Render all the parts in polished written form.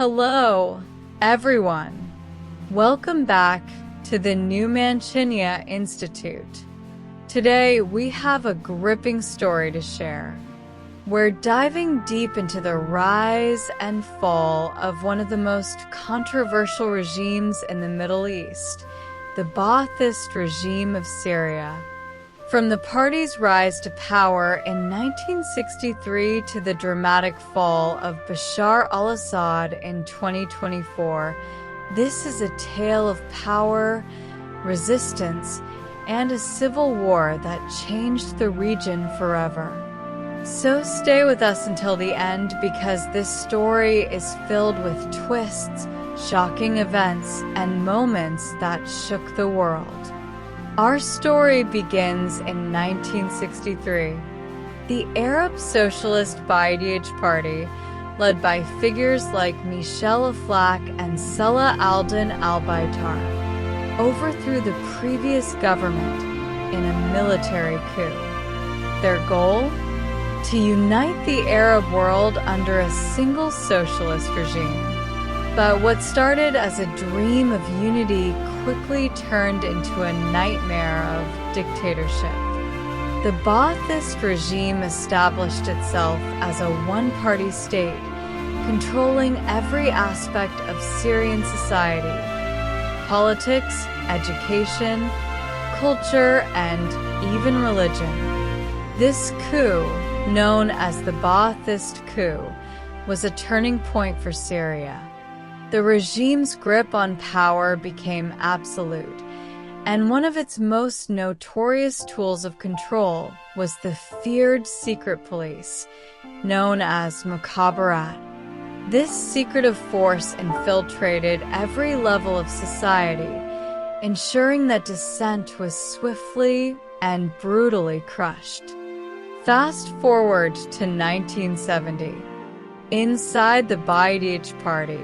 Hello, everyone. Welcome back to the New Manchinia Institute. Today, we have a gripping story to share. We're diving deep into the rise and fall of one of the most controversial regimes in the Middle East, the Baathist regime of Syria. From the party's rise to power in 1963 to the dramatic fall of Bashar al-Assad in 2024, this is a tale of power, resistance, and a civil war that changed the region forever. So stay with us until the end because this story is filled with twists, shocking events, and moments that shook the world. Our story begins in 1963. The Arab Socialist Baath Party, led by figures like Michel Aflaq and Salah al-Din al-Baitar, overthrew the previous government in a military coup. Their goal? To unite the Arab world under a single socialist regime. But what started as a dream of unity quickly turned into a nightmare of dictatorship. The Baathist regime established itself as a one-party state, controlling every aspect of Syrian society: politics, education, culture, and even religion. This coup, known as the Baathist coup, was a turning point for Syria. The regime's grip on power became absolute, and one of its most notorious tools of control was the feared secret police, known as Mukhabarat. This secretive force infiltrated every level of society, ensuring that dissent was swiftly and brutally crushed. Fast forward to 1970. Inside the Baath Party,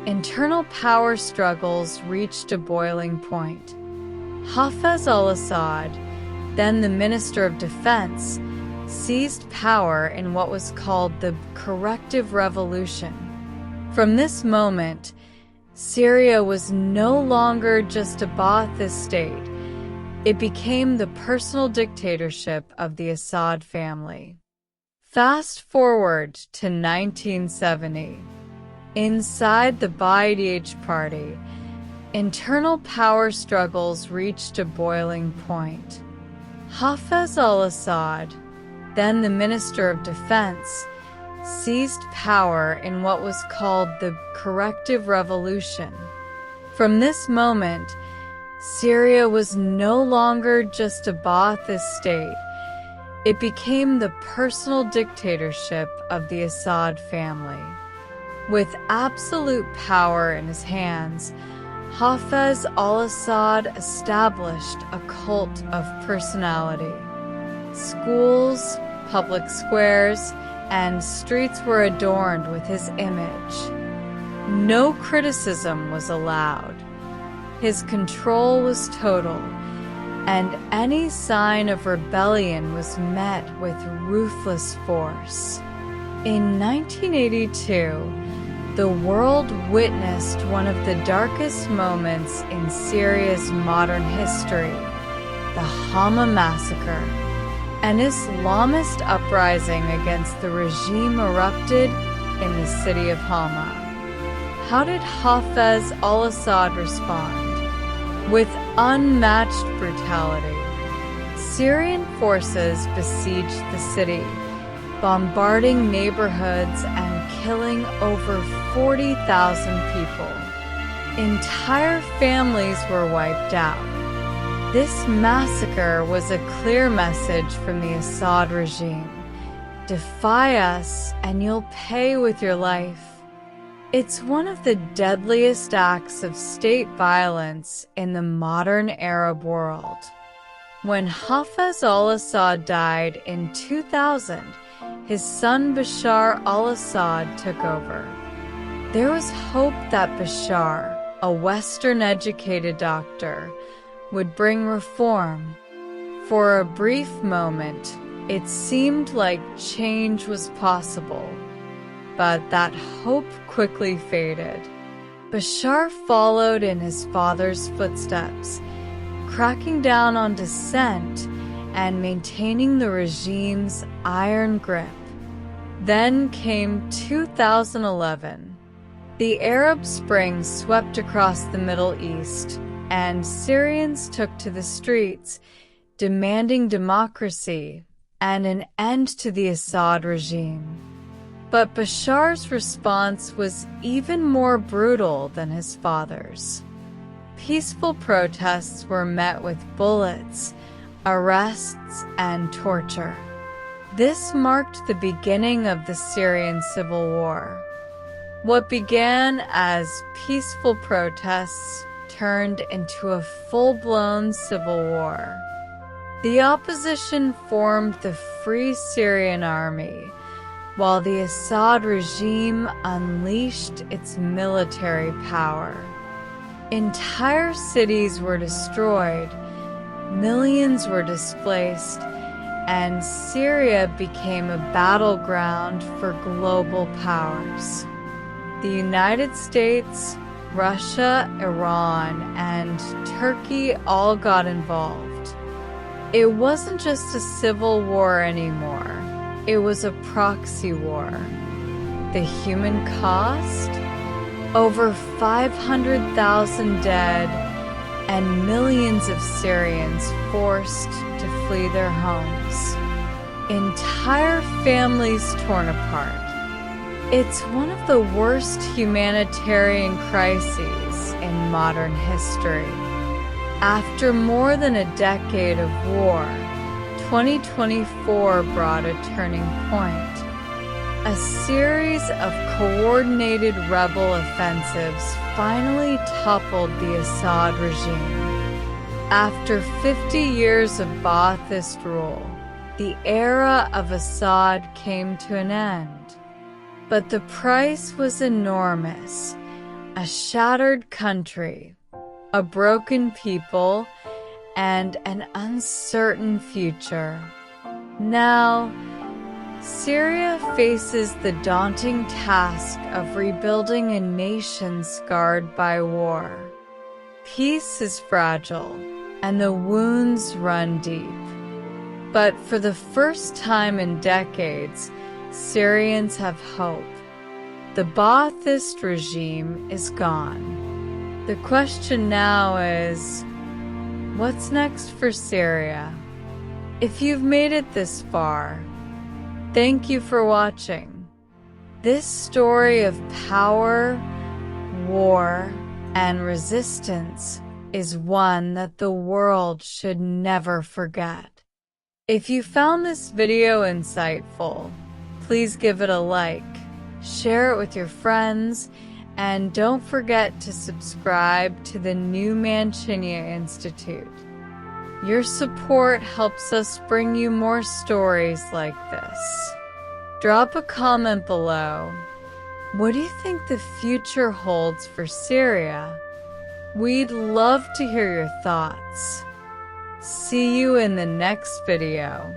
internal power struggles reached a boiling point. Hafez al-Assad, then the Minister of Defense, seized power in what was called the Corrective Revolution. From this moment, Syria was no longer just a Baathist state. It became the personal dictatorship of the Assad family. Fast forward to 1970. Inside the Baath Party, internal power struggles reached a boiling point. Hafez al-Assad, then the Minister of Defense, seized power in what was called the Corrective Revolution. From this moment, Syria was no longer just a Baathist state. It became the personal dictatorship of the Assad family. With absolute power in his hands, Hafez al-Assad established a cult of personality. Schools, public squares, and streets were adorned with his image. No criticism was allowed. His control was total, and any sign of rebellion was met with ruthless force. In 1982, the world witnessed one of the darkest moments in Syria's modern history, the Hama massacre. An Islamist uprising against the regime erupted in the city of Hama. How did Hafez al-Assad respond? With unmatched brutality, Syrian forces besieged the city, bombarding neighborhoods and killing over 40,000 people. Entire families were wiped out. This massacre was a clear message from the Assad regime. Defy us and you'll pay with your life. It's one of the deadliest acts of state violence in the modern Arab world. When Hafez al-Assad died in 2000, his son Bashar al-Assad took over. There was hope that Bashar, a Western-educated doctor, would bring reform. For a brief moment, it seemed like change was possible. but that hope quickly faded. Bashar followed in his father's footsteps, cracking down on dissent and maintaining the regime's iron grip. Then came 2011. The Arab Spring swept across the Middle East, and Syrians took to the streets, demanding democracy and an end to the Assad regime. But Bashar's response was even more brutal than his father's. Peaceful protests were met with bullets, arrests, and torture. This marked the beginning of the Syrian civil war. What began as peaceful protests turned into a full-blown civil war. The opposition formed the Free Syrian Army, while the Assad regime unleashed its military power. Entire cities were destroyed, millions were displaced, and Syria became a battleground for global powers. The United States, Russia, Iran, and Turkey all got involved. It wasn't just a civil war anymore. It was a proxy war. The human cost? Over 500,000 dead and millions of Syrians forced to flee their homes. Entire families torn apart. It's one of the worst humanitarian crises in modern history. After more than a decade of war, 2024 brought a turning point. A series of coordinated rebel offensives finally toppled the Assad regime. After 50 years of Baathist rule, the era of Assad came to an end. But the price was enormous: a shattered country, a broken people, and an uncertain future. Now, Syria faces the daunting task of rebuilding a nation scarred by war. Peace is fragile, and the wounds run deep. But for the first time in decades, Syrians have hope. The Baathist regime is gone. The question now is, what's next for Syria? If you've made it this far, thank you for watching. This story of power, war, and resistance is one that the world should never forget. If you found this video insightful, please give it a like, share it with your friends, and don't forget to subscribe to the New Mancinian Institute. Your support helps us bring you more stories like this. Drop a comment below. What do you think the future holds for Syria? We'd love to hear your thoughts. See you in the next video.